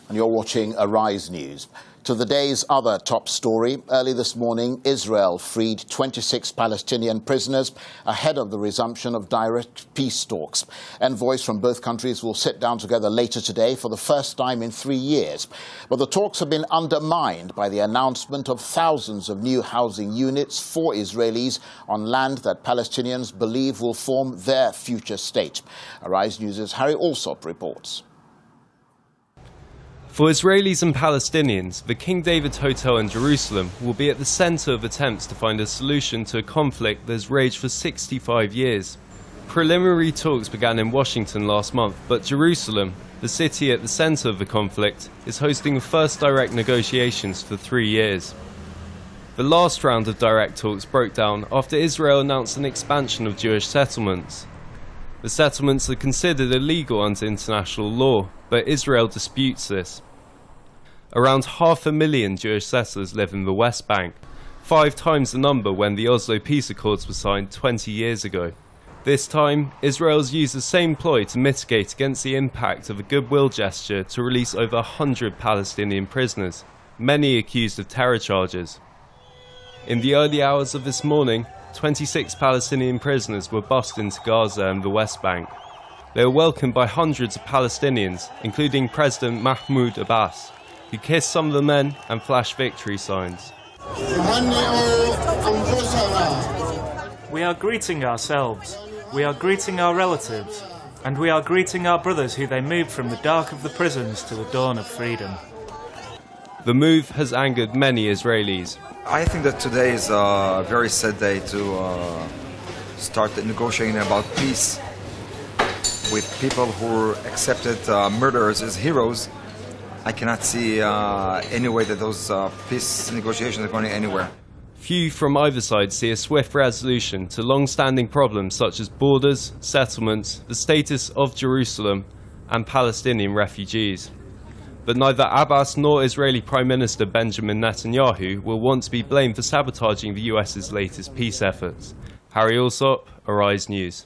And you're watching Arise News. To the day's other top story, early this morning, Israel freed 26 Palestinian prisoners ahead of the resumption of direct peace talks. Envoys from both countries will sit down together later today for the first time in 3 years. But the talks have been undermined by the announcement of thousands of new housing units for Israelis on land that Palestinians believe will form their future state. Arise News' Harry Alsop reports. For Israelis and Palestinians, the King David Hotel in Jerusalem will be at the centre of attempts to find a solution to a conflict that has raged for 65 years. Preliminary talks began in Washington last month, but Jerusalem, the city at the centre of the conflict, is hosting the first direct negotiations for 3 years. The last round of direct talks broke down after Israel announced an expansion of Jewish settlements. The settlements are considered illegal under international law, but Israel disputes this. Around 500,000 Jewish settlers live in the West Bank, 5 times the number when the Oslo Peace Accords were signed 20 years ago. This time, Israel has used the same ploy to mitigate against the impact of a goodwill gesture to release over 100 Palestinian prisoners, many accused of terror charges. In the early hours of this morning, 26 Palestinian prisoners were bussed into Gaza and the West Bank. They were welcomed by hundreds of Palestinians, including President Mahmoud Abbas, who kissed some of the men and flashed victory signs. We are greeting ourselves, we are greeting our relatives, and we are greeting our brothers who they moved from the dark of the prisons to the dawn of freedom. The move has angered many Israelis. I think that today is a very sad day to start negotiating about peace with people who accepted murderers as heroes. I cannot see any way that those peace negotiations are going anywhere. Few from either side see a swift resolution to long-standing problems such as borders, settlements, the status of Jerusalem, and Palestinian refugees. But neither Abbas nor Israeli Prime Minister Benjamin Netanyahu will want to be blamed for sabotaging the US's latest peace efforts. Harry Alsop, Arise News.